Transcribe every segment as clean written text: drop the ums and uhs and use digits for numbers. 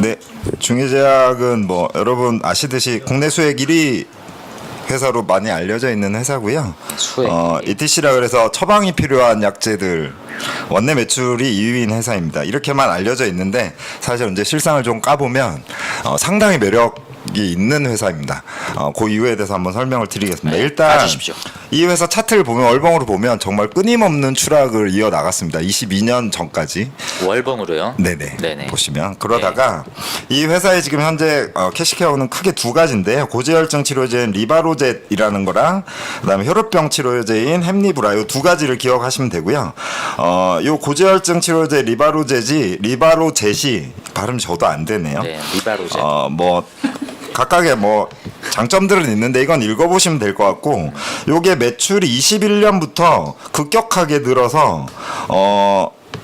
네, 중의제약은 뭐 여러분 아시듯이 국내 수액 1위 회사로 많이 알려져 있는 회사고요. 수액. ETC라 그래서 처방이 필요한 약제들 원내 매출이 2위인 회사입니다. 이렇게만 알려져 있는데 사실 이제 실상을 좀 까보면 상당히 매력이 있는 회사입니다. 그 이유에 대해서 한번 설명을 드리겠습니다. 네, 일단 봐주십시오. 이 회사 차트를 보면 월봉으로 보면 정말 끊임없는 추락을 이어 나갔습니다. 22년 전까지. 월봉으로요? 네네. 네네. 보시면 그러다가 이 회사의 지금 현재 캐시케어는 크게 두 가지인데요. 고지혈증 치료제인 리바로젯이라는 거랑 그다음에 혈우병 치료제인 햄리브라 이 두 가지를 기억하시면 되고요. 요 고지혈증 치료제 리바로젯이 발음이 저도 안 되네요. 네, 리바로젯. 뭐 각각의 뭐 장점들은 있는데 이건 읽어보시면 될 것 같고 요게 매출이 21년부터 급격하게 늘어서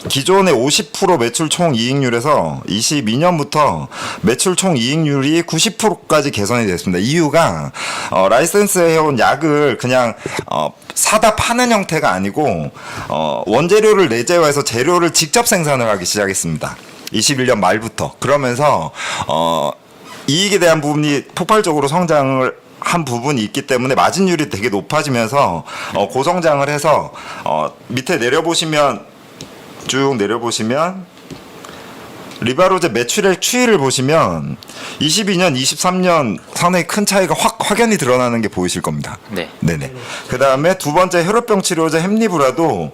기존의 50% 매출 총 이익률에서 22년부터 매출 총 이익률이 90%까지 개선이 됐습니다. 이유가 라이센스 해온 약을 그냥 사다 파는 형태가 아니고 원재료를 내재화해서 재료를 직접 생산을 하기 시작했습니다. 21년 말부터. 그러면서 이익에 대한 부분이 폭발적으로 성장을 한 부분이 있기 때문에 마진율이 되게 높아지면서 고성장을 해서 밑에 쭉 내려보시면 리바로제 매출액 추이를 보시면 22년, 23년 상당히 큰 차이가 확연히 드러나는 게 보이실 겁니다. 네. 네네. 그 다음에 두 번째 혈우병 치료제 햄리브라도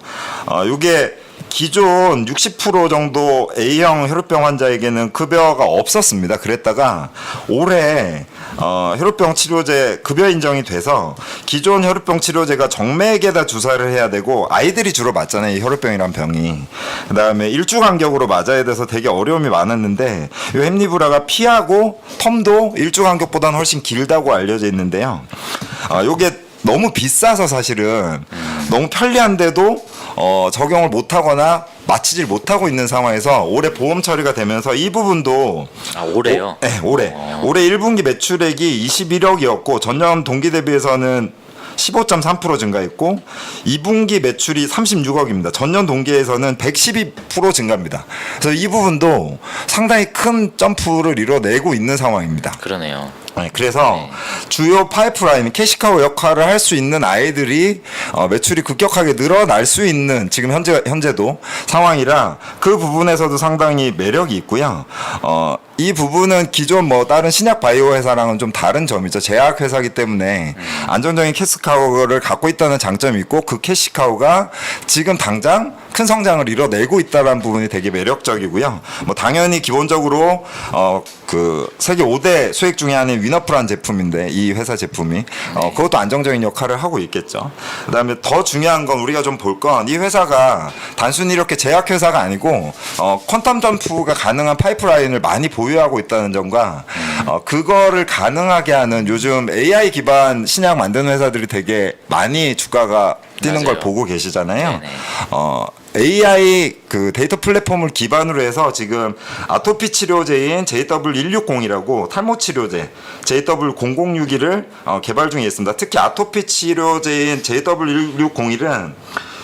이게 기존 60% 정도 A형 혈우병 환자에게는 급여가 없었습니다. 그랬다가 올해 혈우병 치료제 급여 인정이 돼서 기존 혈우병 치료제가 정맥에다 주사를 해야 되고 아이들이 주로 맞잖아요. 이 혈우병이란 병이. 그다음에 일주 간격으로 맞아야 돼서 되게 어려움이 많았는데 이 햄리브라가 피하고 텀도 일주 간격보다는 훨씬 길다고 알려져 있는데요. 요게 너무 비싸서 사실은 너무 편리한데도 적용을 못하거나 마치질 못하고 있는 상황에서 올해 보험 처리가 되면서 이 부분도 올해요? 네, 올해 1분기 매출액이 21억이었고 전년 동기 대비해서는 15.3% 증가했고 2분기 매출이 36억입니다. 전년 동기에서는 112% 증가입니다. 그래서 이 부분도 상당히 큰 점프를 이뤄내고 있는 상황입니다. 그러네요. 네, 그래서 주요 파이프라인 캐시카우 역할을 할 수 있는 아이들이 매출이 급격하게 늘어날 수 있는 지금 현재도 상황이라 그 부분에서도 상당히 매력이 있고요. 이 부분은 기존 뭐 다른 신약 바이오 회사랑은 좀 다른 점이죠. 제약 회사이기 때문에 안정적인 캐시카우를 갖고 있다는 장점이 있고 그 캐시카우가 지금 당장 큰 성장을 이뤄내고 있다는 부분이 되게 매력적이고요. 뭐 당연히 기본적으로 그 세계 5대 수액 중에 하나인 위너프란 제품인데 이 회사 제품이 그것도 안정적인 역할을 하고 있겠죠. 그다음에 더 중요한 건 우리가 좀 볼 건 이 회사가 단순히 이렇게 제약 회사가 아니고 퀀텀 점프가 가능한 파이프라인을 많이 보유하고 있다는 점과 그거를 가능하게 하는 요즘 AI 기반 신약 만드는 회사들이 되게 많이 주가가 뛰는 걸 맞아요. 보고 계시잖아요. 네네. AI 그 데이터 플랫폼을 기반으로 해서 지금 아토피 치료제인 JW160이라고 탈모 치료제 JW0061을 개발 중에 있습니다. 특히 아토피 치료제인 JW161은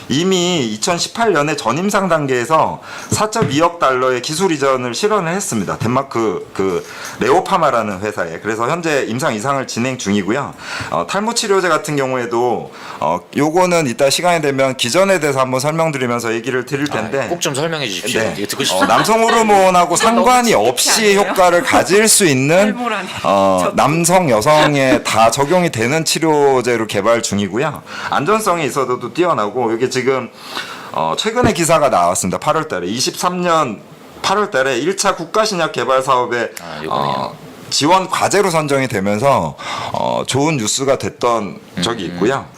이미 2018년에 전임상 단계에서 4.2억 달러의 기술 이전을 실현을 했습니다. 덴마크 그 레오파마라는 회사에. 그래서 현재 임상 이상을 진행 중이고요. 탈모 치료제 같은 경우에도 요거는 이따 시간이 되면 기전에 대해서 한번 설명드리면서 얘기를 드릴 텐데 꼭 좀 설명해 주십시오. 네. 이게 듣고 싶습니다. 남성 호르몬하고 상관이 너무 없이 아니에요? 효과를 가질 수 있는 탈모라니. 남성 여성에 다 적용이 되는 치료제로 개발 중이고요. 안전성이 있어도 뛰어나고 이게 지금 최근에 기사가 나왔습니다. 8월달에 23년 8월달에 1차 국가신약 개발 사업에 이거네요. 지원 과제로 선정이 되면서 좋은 뉴스가 됐던 적이 있고요.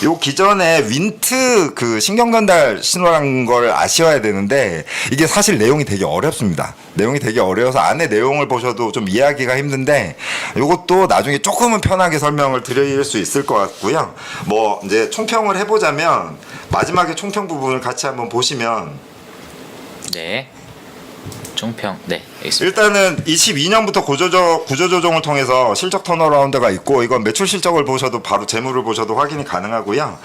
요 기존에 윈트 그 신경 전달 신호라는 걸 아셔야 되는데 이게 사실 내용이 되게 어렵습니다. 내용이 되게 어려워서 안에 내용을 보셔도 좀 이해하기가 힘든데 요것도 나중에 조금은 편하게 설명을 드릴 수 있을 것 같고요. 뭐 이제 총평을 마지막에 총평 부분을 같이 한번 보시면 네. 총평. 네, 알겠습니다. 일단은 22년부터 구조조정을 통해서 실적 턴어라운드가 있고 이건 매출 실적을 보셔도 바로 재무를 보셔도 확인이 가능하고요.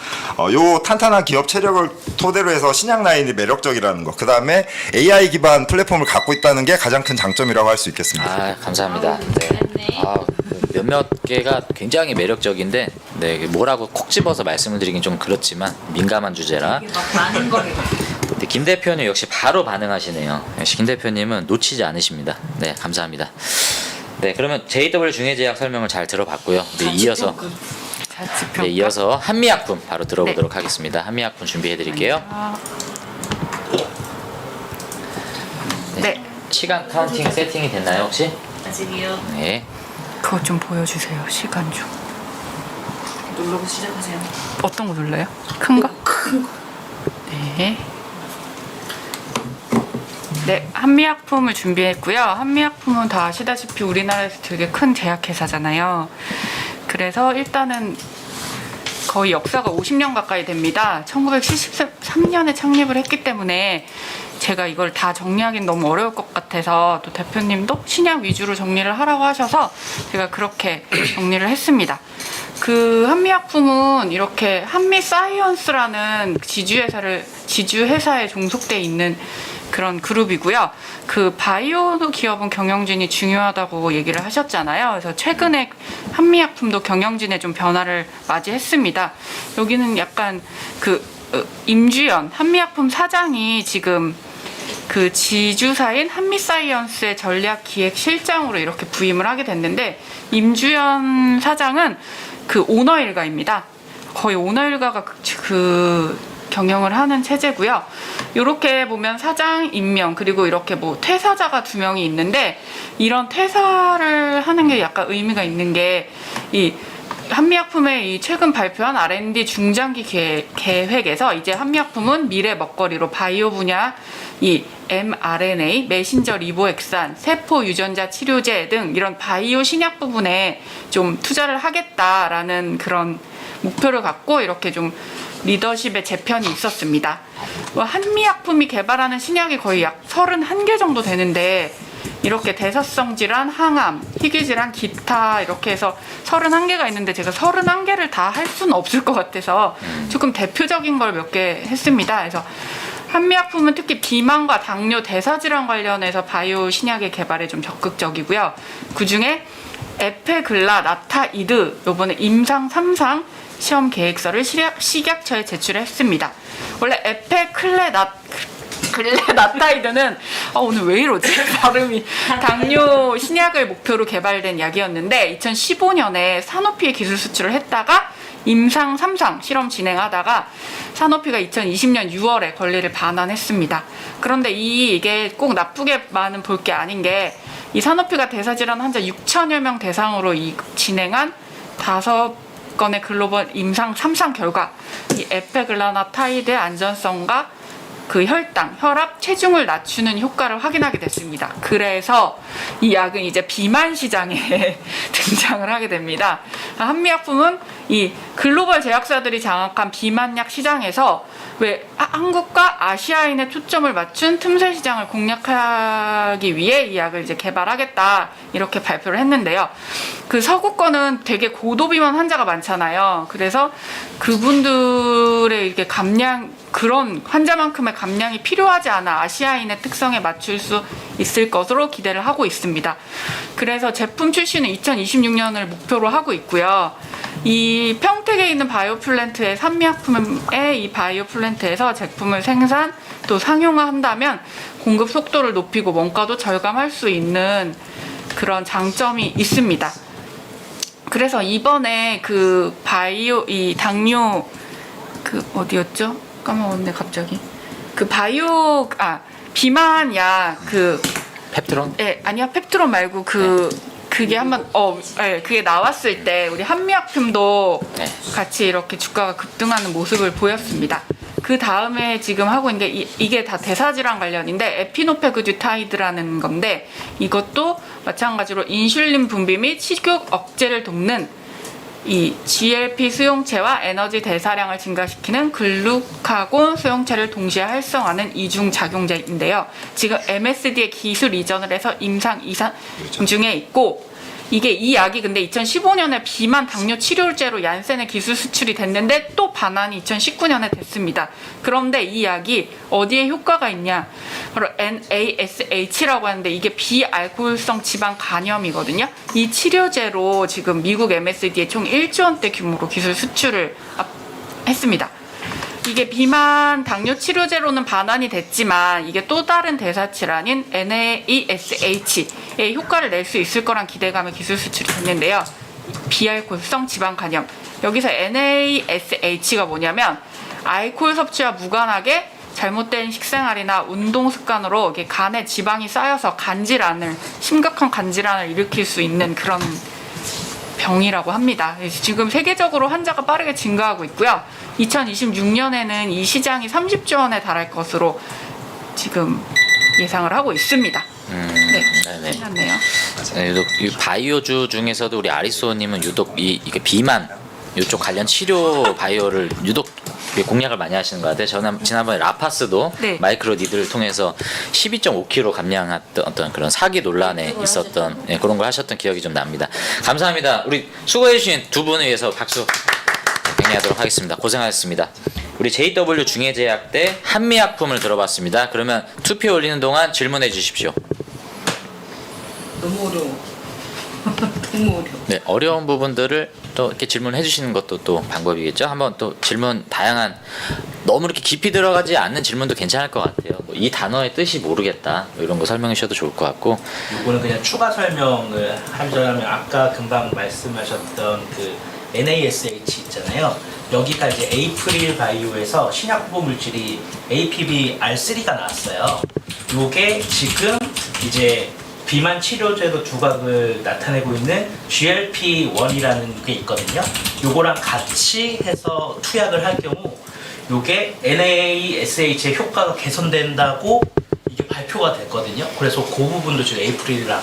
요 탄탄한 기업 체력을 토대로 해서 신약 라인이 매력적이라는 거. 그 다음에 AI 기반 플랫폼을 갖고 있다는 게 가장 큰 장점이라고 할 수 있겠습니다. 아, 감사합니다. 네. 그 몇몇 개가 굉장히 매력적인데, 네, 뭐라고 콕 집어서 말씀을 드리긴 좀 그렇지만 민감한 주제라. 많은 걸 근데 김 대표님 역시 바로 반응하시네요. 역시 김 대표님은 놓치지 않으십니다. 네, 감사합니다. 네, 그러면 JW 중해제약 설명을 잘 들어봤고요. 네, 이어서 한미약품 바로 들어보도록 하겠습니다. 한미약품 준비해 드릴게요. 네. 시간 카운팅 세팅이 됐나요, 혹시? 아직이요. 네. 그거 좀 보여주세요. 시간 좀. 누르고 시작하세요. 어떤 거 눌러요? 큰 거? 큰 거. 네. 네, 한미약품을 준비했고요. 한미약품은 다 아시다시피 우리나라에서 되게 큰 제약회사잖아요. 그래서 일단은 거의 역사가 50년 가까이 됩니다. 1973년에 창립을 했기 때문에 제가 이걸 다 정리하기는 너무 어려울 것 같아서 또 대표님도 신약 위주로 정리를 하라고 하셔서 제가 그렇게 정리를 했습니다. 그 한미약품은 이렇게 한미사이언스라는 지주회사에 종속돼 있는 그런 그룹이고요. 그 바이오 기업은 경영진이 중요하다고 얘기를 하셨잖아요. 그래서 최근에 한미약품도 경영진의 좀 변화를 맞이했습니다. 여기는 약간 임주연 한미약품 사장이 지금 그 지주사인 한미사이언스의 전략기획실장으로 이렇게 부임을 하게 됐는데, 임주연 사장은 그 오너 일가입니다. 거의 오너 일가가 그 경영을 하는 체제고요. 이렇게 보면 사장 임명, 그리고 이렇게 뭐 퇴사자가 2명이 있는데, 이런 퇴사를 하는 게 약간 의미가 있는 게, 이 한미약품의 이 최근 발표한 R&D 중장기 계획에서 이제 한미약품은 미래 먹거리로 바이오 분야 이 mRNA, 메신저 리보액산, 세포 유전자 치료제 등 이런 바이오 신약 부분에 좀 투자를 하겠다라는 그런 목표를 갖고 이렇게 좀 리더십의 재편이 있었습니다. 한미약품이 개발하는 신약이 거의 약 31개 정도 되는데, 이렇게 대사성 질환, 항암, 희귀 질환, 기타 이렇게 해서 31개가 있는데 제가 31개를 다 할 수는 없을 것 같아서 조금 대표적인 걸 몇 개 했습니다. 그래서 한미약품은 특히 비만과 당뇨, 대사질환 관련해서 바이오 신약의 개발에 좀 적극적이고요. 그중에 에페글라나타이드 요번에 임상 3상 시험 계획서를 식약처에 제출했습니다. 원래 글레나타이드는 오늘 왜 이러지? 발음이 당뇨 신약을 목표로 개발된 약이었는데 2015년에 사노피에 기술 수출을 했다가 임상 3상 실험 진행하다가 사노피가 2020년 6월에 권리를 반환했습니다. 그런데 이게 꼭 나쁘게 많은 볼 게 아닌 게, 이 사노피가 대사질환 환자 6천여 명 대상으로 진행한 5건의 글로벌 임상 3상 결과 이 에페글라나타이드의 안전성과 그 혈당, 혈압, 체중을 낮추는 효과를 확인하게 됐습니다. 그래서 이 약은 이제 비만 시장에 등장을 하게 됩니다. 한미약품은 이 글로벌 제약사들이 장악한 비만약 시장에서 왜 한국과 아시아인의 초점을 맞춘 틈새 시장을 공략하기 위해 이 약을 이제 개발하겠다 이렇게 발표를 했는데요. 그 서구권은 되게 고도비만 환자가 많잖아요. 그래서 그분들의 이렇게 그런 환자만큼의 감량이 필요하지 않아 아시아인의 특성에 맞출 수 있을 것으로 기대를 하고 있습니다. 그래서 제품 출시는 2026년을 목표로 하고 있고요. 이 평택에 있는 바이오 플랜트의 산미약품의 이 바이오 플랜트에서 제품을 생산 또 상용화한다면 공급 속도를 높이고 원가도 절감할 수 있는 그런 장점이 있습니다. 그래서 이번에 그 바이오 이 당뇨 그 어디였죠? 까먹었네 갑자기. 그 바이오 비만약 그 펩트론? 아니요 펩트론 말고 그게 한번 그게 나왔을 때 우리 한미약품도 같이 이렇게 주가가 급등하는 모습을 보였습니다. 그 다음에 지금 하고 있는 게 이게 다 대사질환 관련인데 에피노페그듀타이드라는 건데, 이것도 마찬가지로 인슐린 분비 및 식욕 억제를 돕는 이 GLP 수용체와 에너지 대사량을 증가시키는 글루카곤 수용체를 동시에 활성화하는 이중 작용제인데요. 지금 MSD의 기술 이전을 해서 임상 이상 중에 있고, 이게 이 약이 근데 2015년에 비만 당뇨 치료제로 얀센의 기술 수출이 됐는데 또 반환이 2019년에 됐습니다. 그런데 이 약이 어디에 효과가 있냐? 바로 NASH라고 하는데 이게 비알코올성 지방 간염이거든요. 이 치료제로 지금 미국 MSD에 총 1조 원대 규모로 기술 수출을 했습니다. 이게 비만 당뇨 치료제로는 반환이 됐지만 이게 또 다른 대사질환인 NASH에 효과를 낼 수 있을 거란 기대감에 기술 수출이 됐는데요. 비알코올성 지방 간염. 여기서 NASH가 뭐냐면 알코올 섭취와 무관하게 잘못된 식생활이나 운동 습관으로 이게 간에 지방이 쌓여서 심각한 간질환을 일으킬 수 있는 그런 병이라고 합니다. 지금 세계적으로 환자가 빠르게 증가하고 있고요. 2026년에는 이 시장이 30조 원에 달할 것으로 지금 예상을 하고 있습니다. 네, 네네. 끝났네요. 네, 유독 이 바이오주 중에서도 우리 아리소님은 유독 이게 비만 이쪽 관련 치료 바이오를 유독 공략을 많이 하시는 것 같아요. 저는 지난번에 라파스도 네. 마이크로 니드를 통해서 12.5kg 감량했던 어떤 그런 사기 논란에 있었던 그런 걸 하셨던 기억이 좀 납니다. 감사합니다. 우리 수고해주신 두 분을 위해서 박수 격려하도록 하겠습니다. 고생하셨습니다. 우리 JW 중해제약대 한미약품을 들어봤습니다. 그러면 투표 올리는 동안 질문해 주십시오. 너무 어려워. 너무 어려워. 네, 어려운 부분들을 또 이렇게 질문해 주시는 것도 또 방법이겠죠. 한번 또 질문 다양한 너무 이렇게 깊이 들어가지 않는 질문도 괜찮을 것 같아요. 뭐 이 단어의 뜻이 모르겠다 뭐 이런 거 설명해 주셔도 좋을 것 같고. 이거는 그냥 추가 설명을 하자면 아까 금방 말씀하셨던 그 NASH 있잖아요. 여기가 이제 에이프릴 바이오에서 신약 후보 물질이 APB-R3가 나왔어요. 요게 지금 이제 비만 치료제로 두각을 나타내고 있는 GLP-1이라는 게 있거든요. 요거랑 같이 해서 투약을 할 경우 요게 NASH의 효과가 개선된다고 이게 발표가 됐거든요. 그래서 그 부분도 지금 에이프릴이랑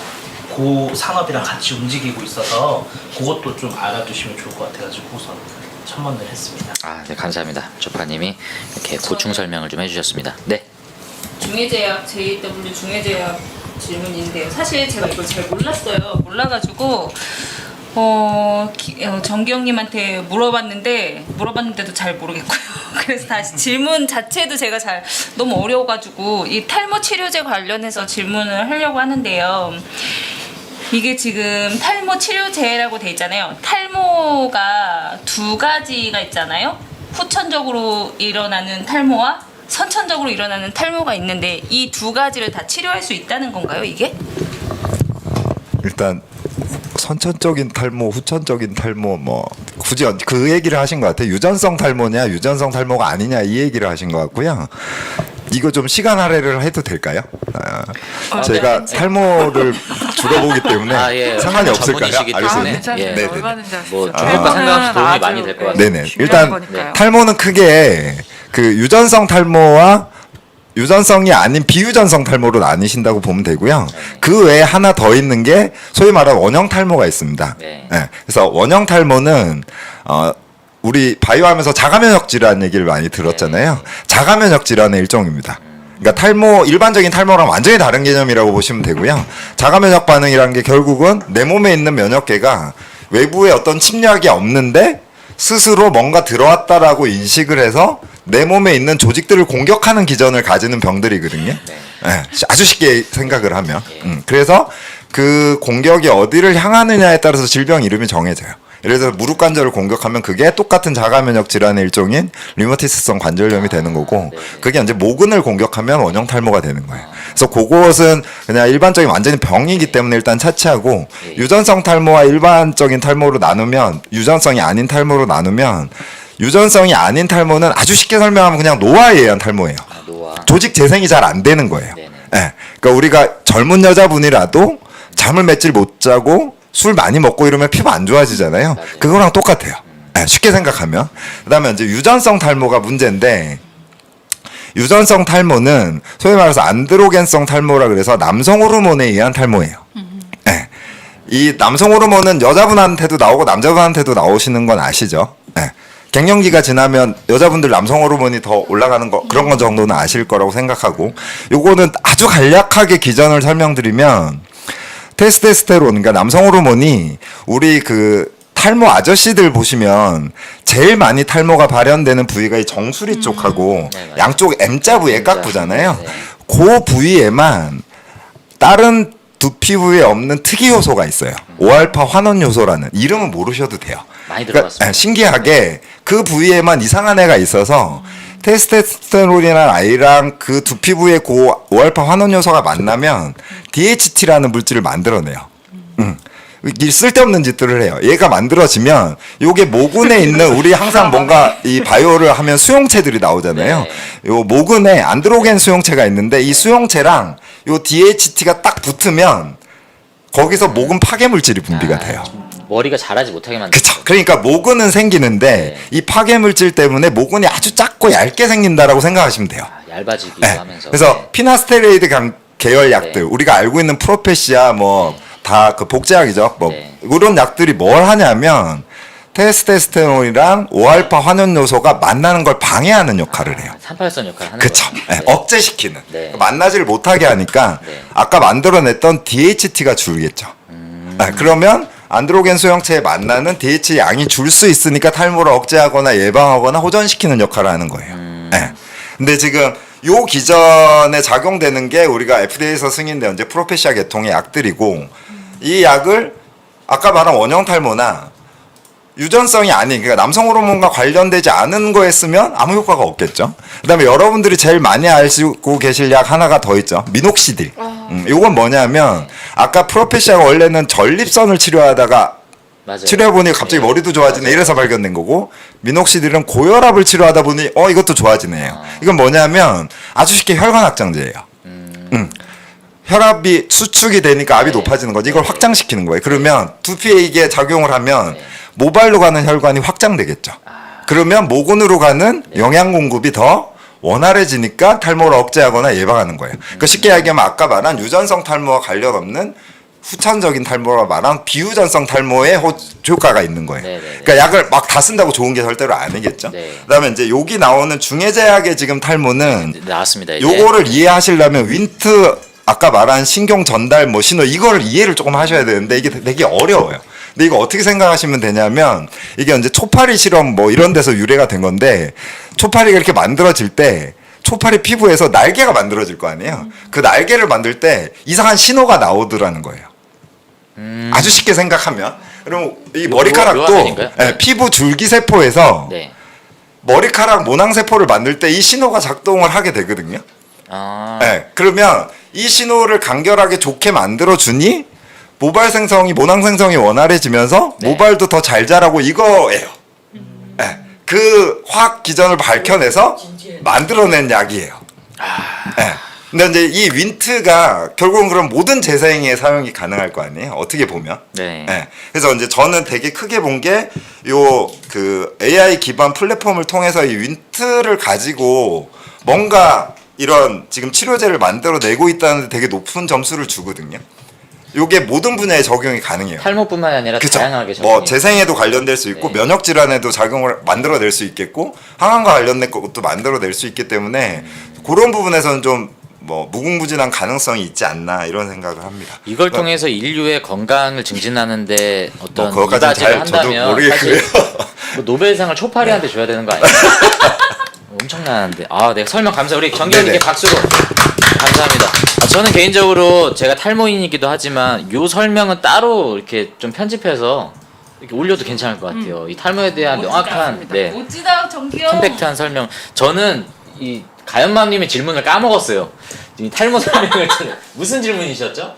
그 산업이랑 같이 움직이고 있어서 그것도 좀 알아두시면 좋을 것 같아가지고 우선 첨언을 했습니다. 아, 네, 감사합니다. 조파님이 이렇게 보충 설명을 좀 해주셨습니다. 네. 중해제약, JW 중해제약 질문인데요. 사실 제가 이걸 잘 몰랐어요. 몰라가지고 정기영님한테 물어봤는데도 잘 모르겠고요. 그래서 다시 질문 자체도 제가 잘 너무 어려워가지고 이 탈모 치료제 관련해서 질문을 하려고 하는데요. 이게 지금 탈모 치료제라고 돼 있잖아요. 탈모가 두 가지가 있잖아요. 후천적으로 일어나는 탈모와 선천적으로 일어나는 탈모가 있는데 이 두 가지를 다 치료할 수 있다는 건가요, 이게? 일단 선천적인 탈모, 후천적인 탈모 뭐 굳이 그 얘기를 하신 것 같아요. 유전성 탈모냐, 유전성 탈모가 아니냐 이 얘기를 하신 것 같고요. 이거 좀 시간 할애를 해도 될까요? 제가 탈모를 주로 보기 때문에 예. 상관이 없을까요? 전문이시기 알겠습니다. 때문에. 예. 네네. 얼마든지 뭐 하시죠. 주변과 상관없이 도움이 많이 될 것 같아요. 네네. 일단 거니까요. 탈모는 크게 그 유전성 탈모와 유전성이 아닌 비유전성 탈모로 나뉘신다고 보면 되고요. 그 외에 하나 더 있는 게 소위 말하는 원형 탈모가 있습니다. 네. 네. 그래서 원형 탈모는 우리 바이오하면서 자가면역 질환 얘기를 많이 들었잖아요. 자가면역 질환의 일종입니다. 그러니까 탈모, 일반적인 탈모랑 완전히 다른 개념이라고 보시면 되고요. 자가면역 반응이라는 게 결국은 내 몸에 있는 면역계가 외부에 어떤 침략이 없는데 스스로 뭔가 들어왔다라고 인식을 해서 내 몸에 있는 조직들을 공격하는 기전을 가지는 병들이거든요. 네, 아주 쉽게 생각을 하면. 그래서 그 공격이 어디를 향하느냐에 따라서 질병 이름이 정해져요. 예를 들어서 무릎 관절을 공격하면 그게 똑같은 자가면역 질환의 일종인 류마티스성 관절염이 되는 거고, 그게 이제 모근을 공격하면 원형 탈모가 되는 거예요. 그래서 그것은 그냥 일반적인 완전히 병이기 때문에 일단 차치하고, 유전성 탈모와 일반적인 탈모로 나누면, 유전성이 아닌 탈모로 나누면, 유전성이 아닌 탈모는 아주 쉽게 설명하면 그냥 노화에 의한 탈모예요. 노화. 조직 재생이 잘 안 되는 거예요. 네네. 예. 그러니까 우리가 젊은 여자분이라도 잠을 며칠 못 자고 술 많이 먹고 이러면 피부 안 좋아지잖아요. 맞아요. 그거랑 똑같아요. 예, 쉽게 생각하면. 그다음에 이제 유전성 탈모가 문제인데, 유전성 탈모는 소위 말해서 안드로겐성 탈모라 그래서 남성 호르몬에 의한 탈모예요. 예. 이 남성 호르몬은 여자분한테도 나오고 남자분한테도 나오시는 건 아시죠? 네. 갱년기가 지나면 여자분들 남성 호르몬이 더 올라가는 거 그런 건 정도는 아실 거라고 생각하고 요거는 아주 간략하게 기전을 설명드리면 테스토스테론 그러니까 남성 호르몬이 우리 그 탈모 아저씨들 보시면 제일 많이 탈모가 발현되는 부위가 이 정수리 쪽하고 네, 맞아요. 양쪽 M자 부위에 M자. 깎부잖아요. 네. 그 부위에만 다른 두피 부위에 없는 특이 요소가 있어요. 5알파 환원 요소라는 이름은 모르셔도 돼요. 많이 들어봤습니다. 신기하게 그 부위에만 이상한 애가 있어서 테스토스테론이랑 아이랑 그 두피 부위의 그 5알파 환원 요소가 만나면 DHT라는 물질을 만들어내요. 이 쓸데없는 짓들을 해요. 얘가 만들어지면 요게 모근에 있는 우리 항상 뭔가 이 바이오를 하면 수용체들이 나오잖아요. 네. 요 모근에 안드로겐 수용체가 있는데 이 수용체랑 요 DHT가 딱 붙으면 거기서 모근 파괴 물질이 분비가 돼요. 머리가 자라지 못하게 만들. 그쵸. 그러니까 모근은 생기는데 네. 이 파괴 물질 때문에 모근이 아주 작고 얇게 생긴다라고 생각하시면 돼요. 얇아지기도 네. 하면서. 그래서 피나스테로이드 계열 약들 네. 우리가 알고 있는 프로페시아 뭐 다 그 복제약이죠. 뭐 네. 이런 약들이 뭘 하냐면 테스토스테론이랑 5알파 환원 요소가 만나는 걸 방해하는 역할을 해요. 38선 역할을 하는 그쵸. 거예요. 네, 억제시키는. 네. 만나지를 못하게 하니까 네. 아까 만들어냈던 DHT가 줄겠죠. 그러면 안드로겐 수용체에 만나는 DHT 양이 줄 수 있으니까 탈모를 억제하거나 예방하거나 호전시키는 역할을 하는 거예요. 네. 근데 지금 요 기전에 작용되는 게 우리가 FDA에서 승인된 이제 프로페시아 계통의 약들이고 이 약을 아까 말한 원형 탈모나 유전성이 아닌 그러니까 남성 호르몬과 관련되지 않은 거에 쓰면 아무 효과가 없겠죠. 그다음에 여러분들이 제일 많이 알고 계실 약 하나가 더 있죠. 미녹시딜. 요건 뭐냐면 아까 프로페시아가 원래는 전립선을 치료하다가 맞아요. 치료해보니 갑자기 네. 머리도 좋아지네 이래서 발견된 거고 미녹시딜은 고혈압을 치료하다 보니 이것도 좋아지네요. 이건 뭐냐면 아주 쉽게 혈관 확장제예요. 혈압이 수축이 되니까 압이 네. 높아지는 거지. 이걸 확장시키는 거예요. 그러면 두피에 이게 작용을 하면 모발로 가는 혈관이 확장되겠죠. 그러면 모근으로 가는 영양 공급이 더 원활해지니까 탈모를 억제하거나 예방하는 거예요. 그러니까 쉽게 얘기하면 아까 말한 유전성 탈모와 관련 없는 후천적인 탈모라 말한 비유전성 탈모에 효과가 있는 거예요. 네네네. 그러니까 약을 막 다 쓴다고 좋은 게 절대로 아니겠죠. 네. 그다음에 이제 여기 나오는 중해제약의 지금 탈모는 나왔습니다. 이제. 요거를 이해하시려면 윈트 아까 말한 신경 전달 뭐 신호 이거를 이해를 조금 하셔야 되는데 이게 되게 어려워요. 근데 이거 어떻게 생각하시면 되냐면 이게 이제 초파리 실험 뭐 이런 데서 유래가 된 건데 초파리가 이렇게 만들어질 때 초파리 피부에서 날개가 만들어질 거 아니에요. 그 날개를 만들 때 이상한 신호가 나오더라는 거예요. 아주 쉽게 생각하면 그럼 이 머리카락도 화면인가요? 예, 피부 줄기세포에서 네. 머리카락 모낭세포를 만들 때 이 신호가 작동을 하게 되거든요. 아. 네, 그러면 이 신호를 간결하게 좋게 만들어 주니 모발 생성이 모낭 생성이 원활해지면서 네. 모발도 더 잘 자라고 이거예요. 네, 그 화학 기전을 밝혀내서 만들어낸 약이에요. 네. 근데 이제 이 윈트가 결국은 그럼 모든 재생에 사용이 가능할 거 아니에요. 어떻게 보면. 네. 네. 그래서 이제 저는 되게 크게 본 게 요 그 AI 기반 플랫폼을 통해서 이 윈트를 가지고 뭔가 이런 지금 치료제를 만들어내고 있다는데 되게 높은 점수를 주거든요. 요게 모든 분야에 적용이 가능해요. 탈모뿐만 아니라 그쵸? 다양하게 뭐 적용이- 재생에도 관련될 수 있고 네. 면역 질환에도 작용을 만들어낼 수 있겠고 항암과 관련된 것도 만들어낼 수 있기 때문에 그런 부분에서는 좀 뭐 무궁무진한 가능성이 있지 않나 이런 생각을 합니다. 이걸 그러니까 통해서 인류의 건강을 증진하는데 어떤 뭐 그것까지는 이바지를 잘 저도 한다면 모르겠고요. 사실 뭐 노벨상을 초파리한테 줘야 되는 거 아니에요? 엄청나는데. 아, 네, 설명 감사. 우리 정기현님께 네네. 박수로 감사합니다. 저는 개인적으로 제가 탈모인이기도 하지만 요 설명은 따로 이렇게 좀 편집해서 이렇게 올려도 괜찮을 것 같아요. 이 탈모에 대한 명확한, 네, 멋지다 정기영. 컴팩트한 설명. 저는 이 가연맘님의 질문을 까먹었어요. 이 탈모 설명을 무슨 질문이셨죠?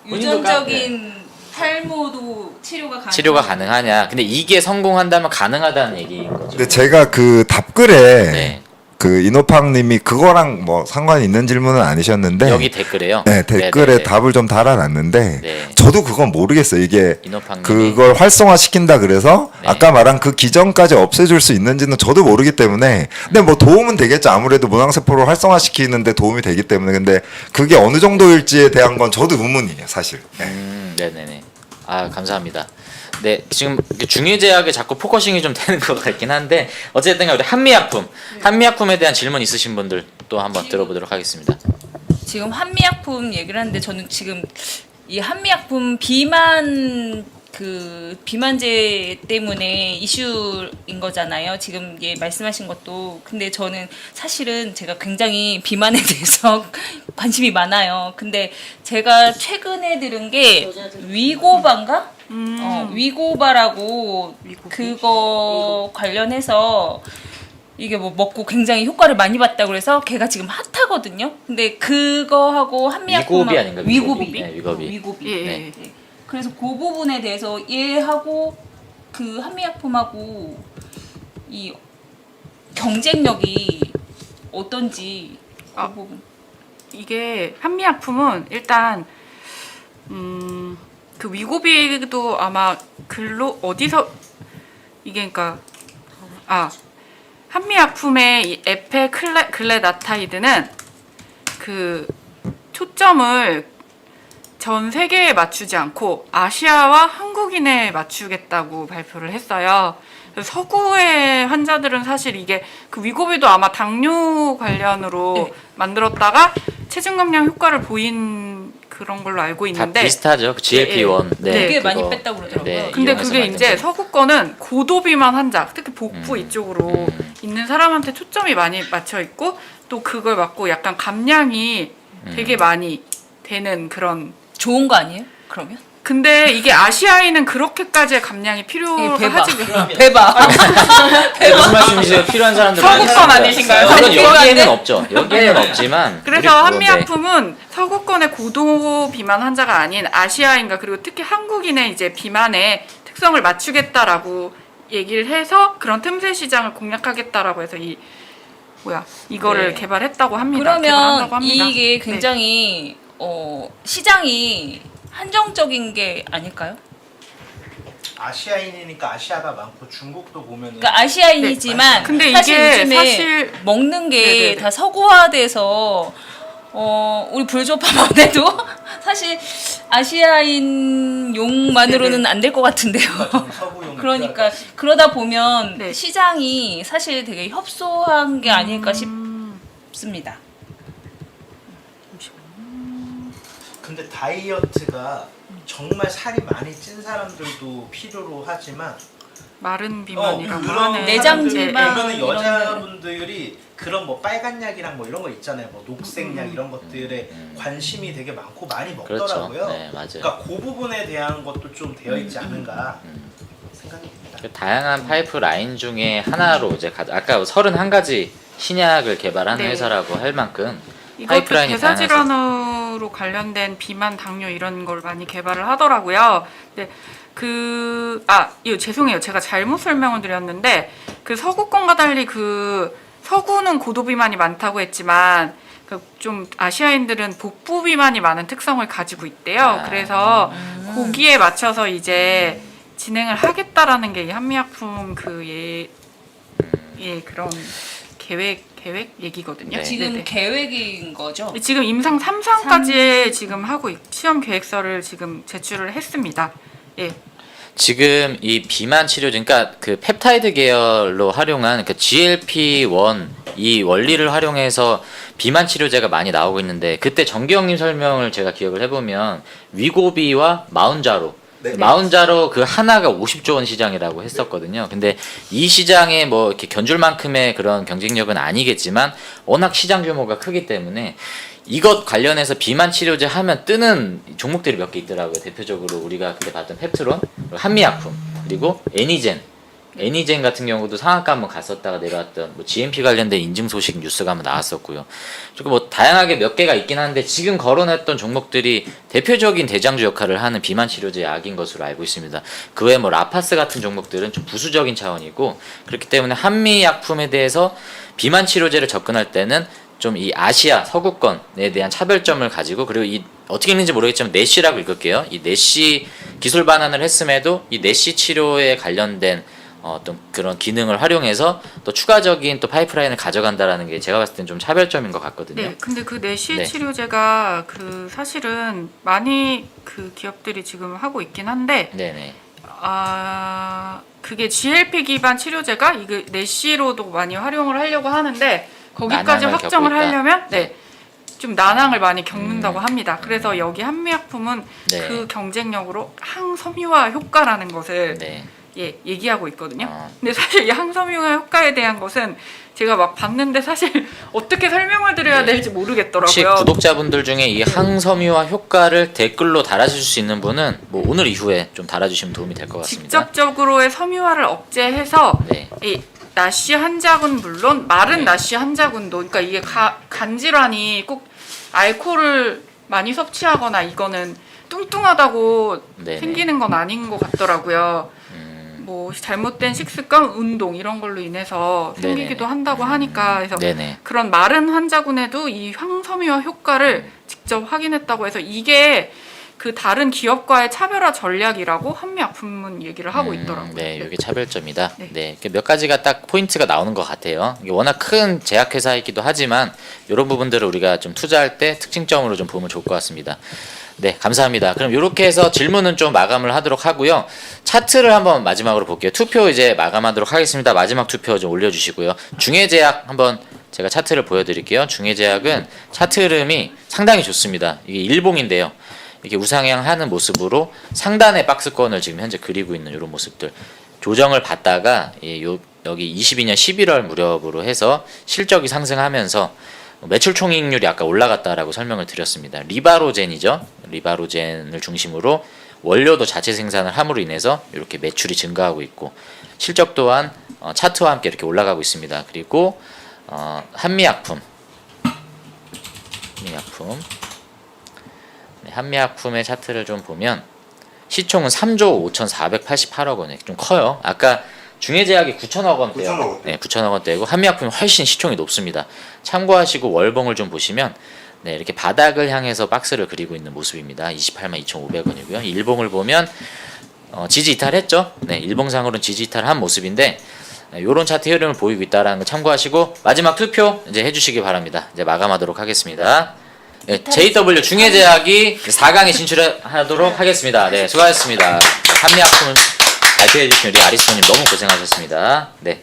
본인도 유전적인 탈모도 치료가 가능. 치료가 가능하냐? 근데 이게 성공한다면 가능하다는 얘기인 거죠. 근데 제가 그 답글에 네. 그 이노팡님이 그거랑 뭐 상관이 있는 질문은 아니셨는데 여기 댓글에요. 네, 댓글에 네네네. 답을 좀 달아놨는데 네. 저도 그건 모르겠어요. 이게 이노팡님이. 그걸 활성화시킨다 그래서 네. 아까 말한 그 기전까지 없애줄 수 있는지는 저도 모르기 때문에 근데 뭐 도움은 되겠죠. 아무래도 모낭세포를 활성화시키는데 도움이 되기 때문에 근데 그게 어느 정도일지에 대한 건 저도 의문이에요. 사실. 네. 네네네. 아, 감사합니다. 네, 지금 중의제약에 자꾸 포커싱이 좀 되는 것 같긴 한데 어쨌든 우리 한미약품, 한미약품에 대한 질문 있으신 분들 또 한번 들어보도록 하겠습니다. 지금 한미약품 얘기를 하는데 저는 지금 이 한미약품 비만제 때문에 이슈인 거잖아요. 지금 말씀하신 것도. 근데 저는 사실은 제가 굉장히 비만에 대해서 관심이 많아요. 근데 제가 최근에 들은 게 위고바인가? 위고바라고 그거 관련해서 이게 뭐 먹고 굉장히 효과를 많이 봤다고 그래서 걔가 지금 핫하거든요. 근데 그거하고 한미약품 위고비 아닌가? 위고비. 네, 위고비. 위고비. 예, 네. 네. 그래서 그 부분에 대해서 얘하고 그 한미약품하고 이 경쟁력이 어떤지 그 아. 부분. 이게 한미약품은 일단 그 위고비도 아마 글로 어디서 이게 그러니까 한미약품의 이 에페클레나타이드는 그 초점을 전 세계에 맞추지 않고 아시아와 한국인에 맞추겠다고 발표를 했어요. 그래서 서구의 환자들은 사실 이게 그 위고비도 아마 당뇨 관련으로 만들었다가 체중 감량 효과를 보인 그런 걸로 알고 다 있는데 비슷하죠. GLP-1. 네, 되게 그거. 많이 뺐다고 그러더라고요. 네, 근데 이용해서 그게 만든 이제 거. 서구 거는 고도비만 환자, 특히 복부 이쪽으로 있는 사람한테 초점이 많이 맞춰 있고 또 그걸 맞고 약간 감량이 되게 많이 되는 그런. 좋은 거 아니에요? 그러면? 근데 이게 아시아인은 그렇게까지의 감량이 필요하지. 배봐. 무슨 말씀이세요? 필요한 사람들 서구권 아니신가요? 물론 아니, 여기에는 없죠. 여기에는 없지만. 그래서 우리- 한미약품은 서구권의 고도 비만 환자가 아닌 아시아인과 그리고 특히 한국인의 이제 비만의 특성을 맞추겠다라고 얘기를 해서 그런 틈새 시장을 공략하겠다라고 해서 이거를 네. 개발했다고 합니다. 그러면 개발한다고 합니다. 이게 네. 굉장히 시장이 한정적인 게 아닐까요? 아시아인이니까 아시아가 많고 중국도 보면은 그러니까 아시아인이지만 네. 근데 사실 이게 요즘에 사실- 먹는 게 네네네. 다 서구화돼서 우리 불조파만 해도 사실 아시아인용만으로는 안 될 것 같은데요. 좀 서구용 그러니까 그러다 보면 네. 시장이 사실 되게 협소한 게 아닐까 싶습니다. 근데 다이어트가 정말 살이 많이 찐 사람들도 필요로 하지만 마른 비만이라고 그런 하는 내장 사람들 지방 보면은 이런 여자분들이 그런 뭐 빨간 약이랑 뭐 이런 거 있잖아요. 뭐 녹색 약 이런 것들에 관심이 되게 많고 많이 그렇죠. 먹더라고요. 네, 맞아요. 그러니까 그 부분에 대한 것도 좀 되어 있지 않은가 생각이 듭니다. 그 다양한 파이프 라인 중에 하나로 이제 아까 31가지 신약을 개발하는 네. 회사라고 할 만큼 이것도 파이프라인이 다양해서 대사질환으로 관련된 비만, 당뇨 이런 걸 많이 개발을 하더라고요. 근데 이거 죄송해요. 제가 잘못 설명을 드렸는데 그 서구권과 달리 그 서구는 고도 비만이 많다고 했지만 그 좀 아시아인들은 복부 비만이 많은 특성을 가지고 있대요. 그래서 거기에 맞춰서 이제 진행을 하겠다라는 게 이 한미약품 그런 계획 얘기거든요. 네. 지금 네네. 계획인 거죠? 지금 임상 3상까지 지금 하고 시험 계획서를 지금 제출을 했습니다. 예. 지금 이 비만 치료제, 그러니까 그 펩타이드 계열로 활용한 그 GLP-1 이 원리를 활용해서 비만 치료제가 많이 나오고 있는데 그때 정기영님 설명을 제가 기억을 해보면 위고비와 마운자로 마운자로 그 하나가 50조 원 시장이라고 했었거든요. 근데 이 시장에 뭐 이렇게 견줄 만큼의 그런 경쟁력은 아니겠지만 워낙 시장 규모가 크기 때문에 이것 관련해서 비만 치료제 하면 뜨는 종목들이 몇 개 있더라고요. 대표적으로 우리가 그때 봤던 펩트론, 그리고 한미약품, 그리고 애니젠 같은 경우도 상한가 한번 갔었다가 내려왔던 뭐 GMP 관련된 인증 소식 뉴스가 한번 나왔었고요. 그리고 뭐 다양하게 몇 개가 있긴 한데 지금 거론했던 종목들이 대표적인 대장주 역할을 하는 비만 치료제 약인 것으로 알고 있습니다. 그 외에 뭐 라파스 같은 종목들은 좀 부수적인 차원이고 그렇기 때문에 한미약품에 대해서 비만 치료제를 접근할 때는 좀 이 아시아 서구권에 대한 차별점을 가지고 그리고 이 어떻게 읽는지 모르겠지만 내시라고 읽을게요. 이 내시 기술 반환을 했음에도 이 내시 치료에 관련된 어떤 그런 기능을 활용해서 또 추가적인 또 파이프라인을 가져간다라는 게 제가 봤을 땐 좀 차별점인 것 같거든요. 네, 근데 그 내시 네. 치료제가 그 사실은 많이 그 기업들이 지금 하고 있긴 한데 네네. 그게 GLP 기반 치료제가 이게 내시로도 많이 활용을 하려고 하는데 거기까지 난항을 확정을 겪고 있다. 하려면 좀 난항을 많이 겪는다고 합니다. 그래서 여기 한미약품은 네. 그 경쟁력으로 항섬유화 효과라는 것을 네. 얘기하고 있거든요. 어. 근데 사실 이 항섬유화 효과에 대한 것은 제가 막 봤는데 사실 어떻게 설명을 드려야 네. 될지 모르겠더라고요. 혹시 구독자분들 중에 이 항섬유화 효과를 댓글로 달아주실 수 있는 분은 뭐 오늘 이후에 좀 달아주시면 도움이 될 것 같습니다. 직접적으로의 섬유화를 억제해서 네. 이 나시 환자군 물론 마른 네. 나시 환자군도 그러니까 이게 간 질환이 꼭 알코올을 많이 섭취하거나 이거는 뚱뚱하다고 네네. 생기는 건 아닌 것 같더라고요. 뭐 잘못된 식습관, 운동 이런 걸로 인해서 네네. 생기기도 한다고 하니까 그래서 네네. 그런 마른 환자군에도 이 항섬유화 효과를 직접 확인했다고 해서 이게 그 다른 기업과의 차별화 전략이라고 한미약품은 얘기를 하고 있더라고요. 네, 이게 차별점이다. 네. 네, 이렇게 몇 가지가 딱 포인트가 나오는 것 같아요. 이게 워낙 큰 제약회사이기도 하지만 이런 부분들을 우리가 좀 투자할 때 특징점으로 좀 보면 좋을 것 같습니다. 네, 감사합니다. 그럼 이렇게 해서 질문은 좀 마감을 하도록 하고요. 차트를 한번 마지막으로 볼게요. 투표 이제 마감하도록 하겠습니다. 마지막 투표 좀 올려주시고요. 중해제약 한번 제가 차트를 보여드릴게요. 중해제약은 차트 흐름이 상당히 좋습니다. 이게 일봉인데요. 이렇게 우상향 하는 모습으로 상단의 박스권을 지금 현재 그리고 있는 이런 모습들 조정을 받다가 여기 22년 11월 무렵으로 해서 실적이 상승하면서 매출 총이익률이 아까 올라갔다라고 설명을 드렸습니다. 리바로젠이죠. 리바로젠을 중심으로 원료도 자체 생산을 함으로 인해서 이렇게 매출이 증가하고 있고 실적 또한 차트와 함께 이렇게 올라가고 있습니다. 그리고 한미약품 네, 한미약품의 차트를 좀 보면 시총은 3조 5,488억 원에 좀 커요. 아까 중해제약이 9천억 원대요. 9천억 원대. 네, 9천억 원대고 한미약품이 훨씬 시총이 높습니다. 참고하시고 월봉을 좀 보시면 네, 이렇게 바닥을 향해서 박스를 그리고 있는 모습입니다. 28만 2,500원이고요. 일봉을 보면 지지 이탈했죠. 네, 일봉상으로는 지지 이탈한 모습인데 이런 차트 흐름을 보이고 있다라는 거 참고하시고 마지막 투표 이제 해주시기 바랍니다. 이제 마감하도록 하겠습니다. 네, JW 중해제약이 4강에 진출하도록 하겠습니다. 네, 수고하셨습니다. 한미약품을 발표해 주신 우리 아리스토님 너무 고생하셨습니다. 네.